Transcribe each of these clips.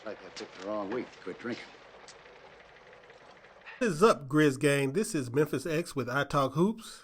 like I picked the wrong week to quit drinking. What is up, Grizz gang? This is Memphis X with iTalkHoops.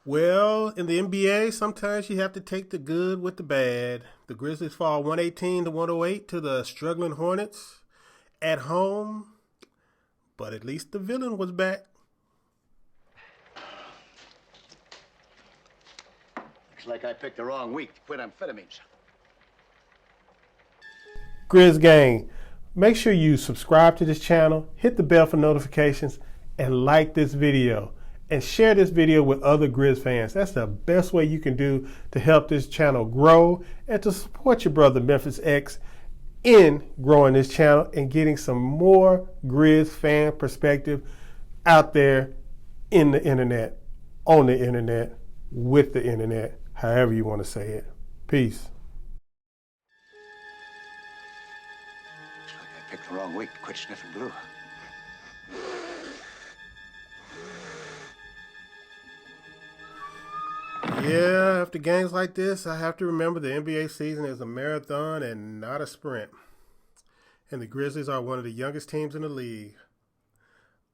Well, in the NBA, sometimes you have to take the good with the bad. The Grizzlies fall 118-108 to the struggling Hornets at home, but at least the villain was back. Looks like I picked the wrong week to quit amphetamines. Grizz gang, make sure you subscribe to this channel, hit the bell for notifications, and like this video. And share this video with other Grizz fans. That's the best way you can do to help this channel grow and to support your brother Memphis X in growing this channel and getting some more Grizz fan perspective out there in the internet, on the internet, with the internet, however you want to say it. Peace. Looks like I picked the wrong week to quit sniffing glue. Yeah, after games like this, I have to remember the NBA season is a marathon and not a sprint. And the Grizzlies are one of the youngest teams in the league.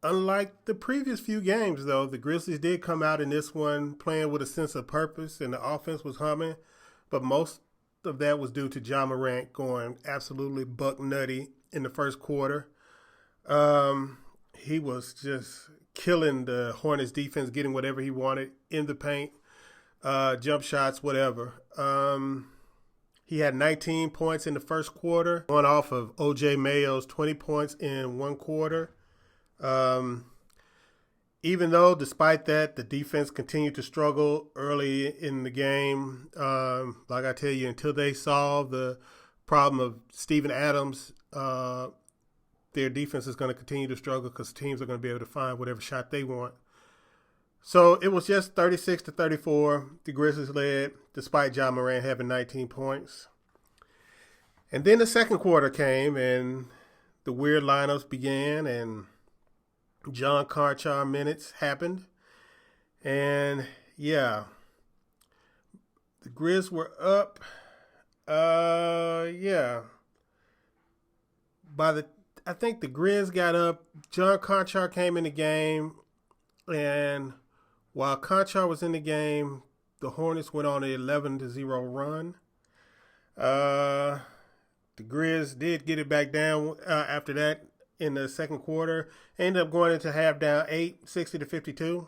Unlike the previous few games, though, the Grizzlies did come out in this one playing with a sense of purpose and the offense was humming. But most of that was due to Ja Morant going absolutely buck nutty in the first quarter. He was just killing the Hornets defense, getting whatever he wanted in the paint. Jump shots, whatever. He had 19 points in the first quarter, going off of O.J. Mayo's 20 points in one quarter. Even though, despite that, the defense continued to struggle early in the game. Like I tell you, until they solve the problem of Steven Adams, their defense is going to continue to struggle because teams are going to be able to find whatever shot they want. So it was just 36-34. The Grizzlies led, despite Ja Morant having 19 points. And then the second quarter came, and the weird lineups began, and John Konchar minutes happened. And, yeah, the Grizz were up. I think the Grizz got up. John Konchar came in the game, and while Konchar was in the game, the Hornets went on an 11-0 run. The Grizz did get it back down after that in the second quarter. Ended up going into half down 8, 60-52.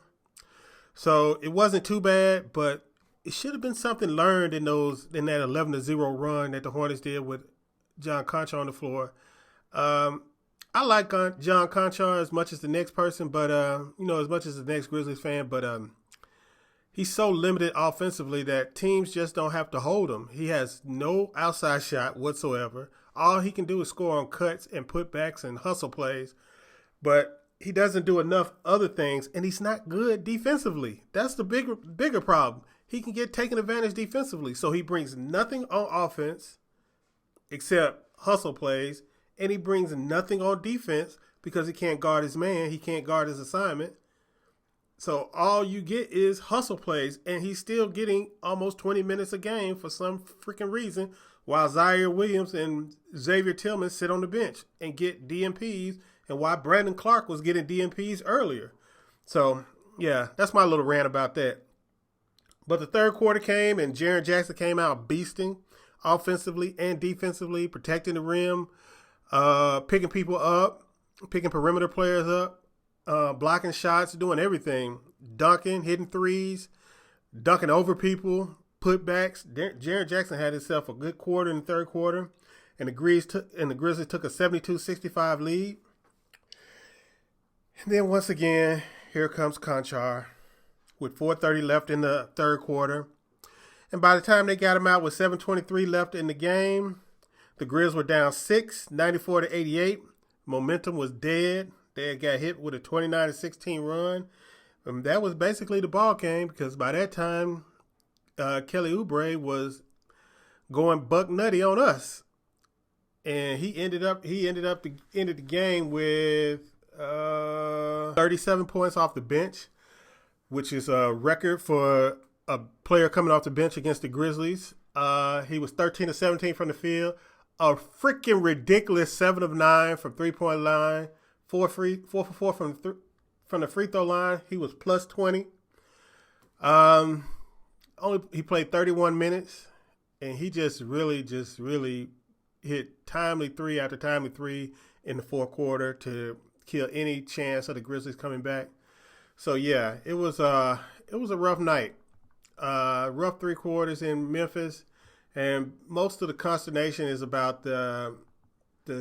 So it wasn't too bad, but it should have been something learned in that 11-0 run that the Hornets did with John Konchar on the floor. I like John Konchar as much as the next person, but, as much as the next Grizzlies fan, but he's so limited offensively that teams just don't have to hold him. He has no outside shot whatsoever. All he can do is score on cuts and putbacks and hustle plays, but he doesn't do enough other things, and he's not good defensively. That's the bigger problem. He can get taken advantage defensively, so he brings nothing on offense except hustle plays, and he brings nothing on defense because he can't guard his man. He can't guard his assignment. So all you get is hustle plays, and he's still getting almost 20 minutes a game for some freaking reason, while Zaire Williams and Xavier Tillman sit on the bench and get DMPs, and why Brandon Clark was getting DMPs earlier. So, yeah, that's my little rant about that. But the third quarter came, and Jaren Jackson came out beasting offensively and defensively, protecting the rim, picking people up, picking perimeter players up, blocking shots, doing everything, dunking, hitting threes, dunking over people, putbacks. Jaren Jackson had himself a good quarter in the third quarter, and the Grizzlies took a 72-65 lead. And then once again, here comes Konchar with 4:30 left in the third quarter. And by the time they got him out with 7:23 left in the game, the Grizz were down 6, 94-88. Momentum was dead. They had got hit with a 29-16 run. That was basically the ball game because by that time, Kelly Oubre was going buck nutty on us, and he ended the game with 37 points off the bench, which is a record for a player coming off the bench against the Grizzlies. He was 13 of 17 from the field, a freaking ridiculous 7 of 9 from 3-point line, 4 for 4 from the free throw line. He was plus 20. He played 31 minutes, and he just really hit timely three after timely three in the fourth quarter to kill any chance of the Grizzlies coming back. So yeah, it was a rough night, rough 3 quarters in Memphis, and most of the consternation is about the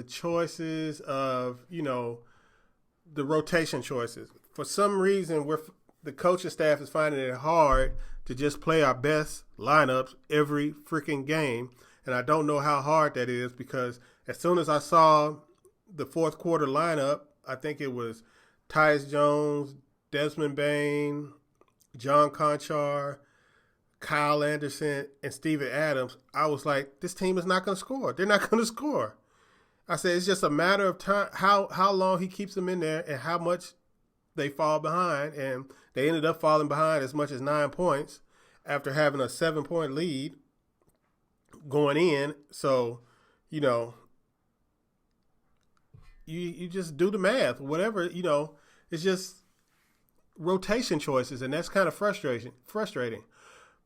choices of the rotation choices. For some reason, the coaching staff is finding it hard to just play our best lineups every freaking game. And I don't know how hard that is, because as soon as I saw the fourth quarter lineup, I think it was Tyus Jones, Desmond Bain, John Conchar, Kyle Anderson, and Steven Adams, I was like, this team is not going to score. They're not going to score. I said, it's just a matter of time, how long he keeps them in there and how much they fall behind. And they ended up falling behind as much as 9 points after having a 7-point lead going in. So, you just do the math, whatever, it's just rotation choices, and that's kind of frustrating.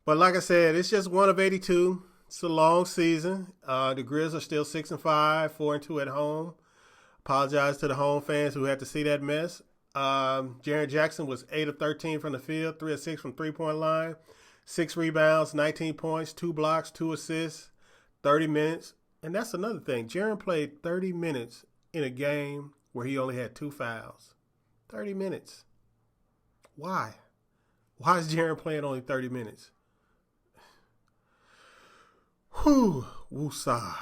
But like I said, it's just 1 of 82. It's a long season. The Grizz are still 6-5, 4-2 at home. Apologize to the home fans who had to see that mess. Jaren Jackson was 8 of 13 from the field, 3 of 6 from 3-point line, 6 rebounds, 19 points, 2 blocks, 2 assists, 30 minutes. And that's another thing. Jaren played 30 minutes in a game where he only had 2 fouls. 30 minutes. Why? Why is Jaren playing only 30 minutes? Whew. Woosah.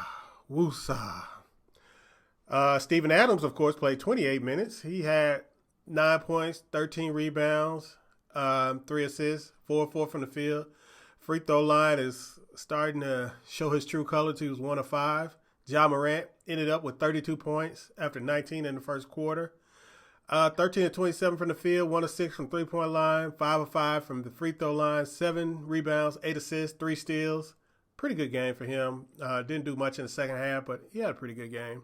Steven Adams, of course, played 28 minutes. He had 9 points, 13 rebounds, 3 assists, 4 from the field. Free throw line is starting to show his true colors. He was 1 of 5. Ja Morant ended up with 32 points after 19 in the first quarter. 13 of 27 from the field, 1 of 6 from 3-point line, 5 of 5 from the free throw line, 7 rebounds, 8 assists, 3 steals. Pretty good game for him. Didn't do much in the second half, but he had a pretty good game.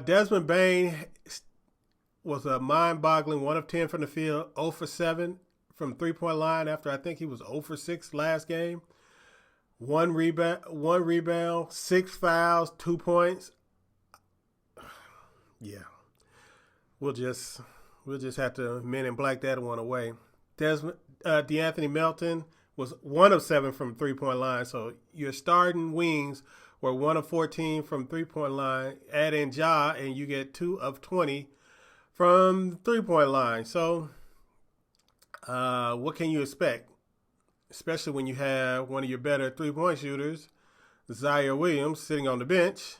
Desmond Bain was a mind-boggling 1 of 10 from the field, 0 for 7 from 3-point line after I think he was 0 for 6 last game. 1 rebound, 6 fouls, 2 points. Yeah. We'll just have to Men in Black that one away. DeAnthony Melton was 1 of 7 from 3-point line. So your starting wings were 1 of 14 from 3-point line. Add in Ja, and you get 2 of 20 from the 3-point line. So what can you expect? Especially when you have one of your better 3-point shooters, Zaire Williams, sitting on the bench.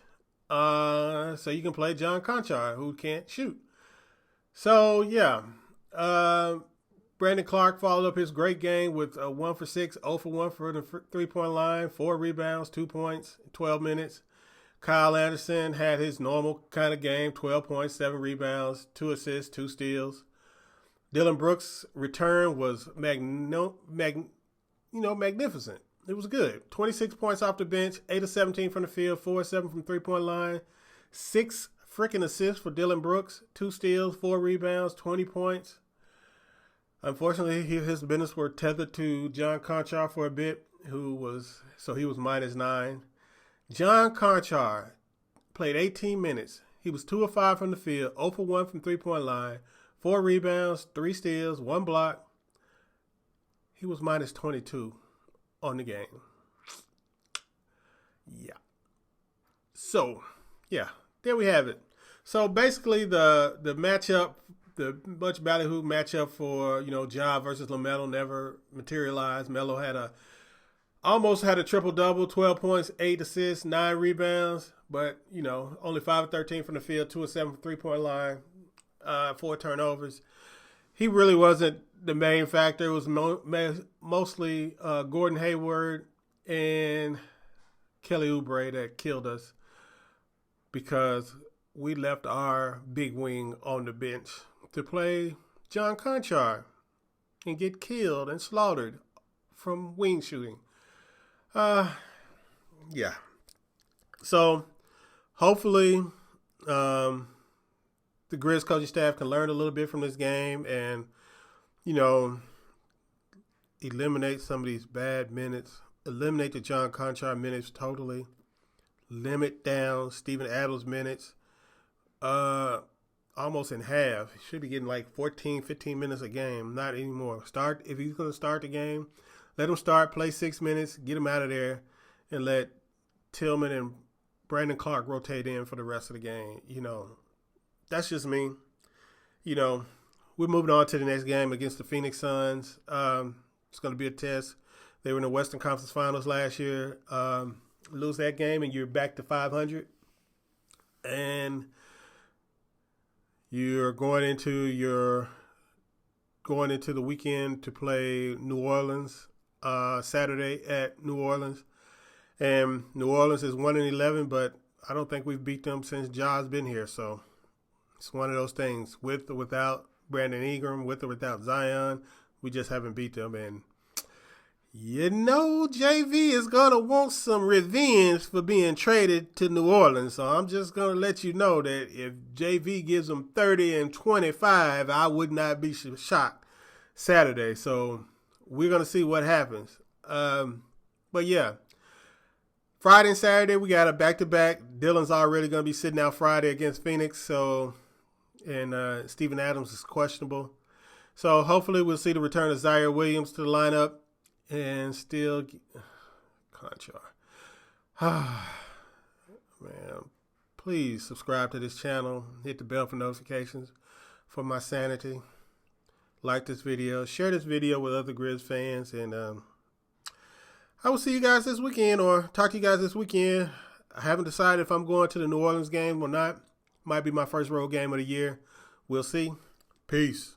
So you can play John Conchar, who can't shoot. So, yeah. Brandon Clark followed up his great game with 1 for 6, 0 for 1 for the 3-point line, 4 rebounds, 2 points, 12 minutes. Kyle Anderson had his normal kind of game, 12 points, 7 rebounds, 2 assists, 2 steals. Dylan Brooks' return was magnificent. It was good. 26 points off the bench, 8 of 17 from the field, 4 of 7 from 3-point line, 6 freaking assists for Dylan Brooks, 2 steals, 4 rebounds, 20 points. Unfortunately, his business were tethered to John Conchar for a bit, he was -9. John Conchar played 18 minutes. He was 2 of 5 from the field, 0 for 1 from 3-point line, 4 rebounds, 3 steals, 1 block. He was -22 on the game. Yeah. So, yeah, there we have it. So basically the matchup, the much ballyhoo matchup for, Ja versus LaMelo never materialized. Melo almost had a triple-double, 12 points, 8 assists, 9 rebounds, but, only 5 of 13 from the field, 2 of 7 from 3-point line, 4 turnovers. He really wasn't the main factor. It was mostly Gordon Hayward and Kelly Oubre that killed us, because we left our big wing on the bench to play John Conchar and get killed and slaughtered from wing shooting. Yeah. So hopefully the Grizz coaching staff can learn a little bit from this game and, eliminate some of these bad minutes, eliminate the John Conchar minutes totally, limit down Steven Adams minutes almost in half. He should be getting like 14, 15 minutes a game, not anymore. If he's going to start the game, let him start, play 6 minutes, get him out of there, and let Tillman and Brandon Clark rotate in for the rest of the game. That's just me. We're moving on to the next game against the Phoenix Suns. It's going to be a test. They were in the Western Conference Finals last year. Lose that game and you're back to 500. And you're going into the weekend to play New Orleans Saturday at New Orleans. And New Orleans is 1-11, but I don't think we've beat them since Ja's been here. So it's one of those things, with or without Brandon Ingram, with or without Zion. We just haven't beat them. And JV is going to want some revenge for being traded to New Orleans. So I'm just going to let you know that if JV gives them 30 and 25, I would not be shocked Saturday. So we're going to see what happens. But yeah, Friday and Saturday, we got a back-to-back. Dylan's already going to be sitting out Friday against Phoenix. And Steven Adams is questionable. So hopefully we'll see the return of Zaire Williams to the lineup. And still, Conchar. Man, please subscribe to this channel. Hit the bell for notifications for my sanity. Like this video. Share this video with other Grizz fans. And I will see you guys this weekend, or talk to you guys this weekend. I haven't decided if I'm going to the New Orleans game or not. Might be my first road game of the year. We'll see. Peace.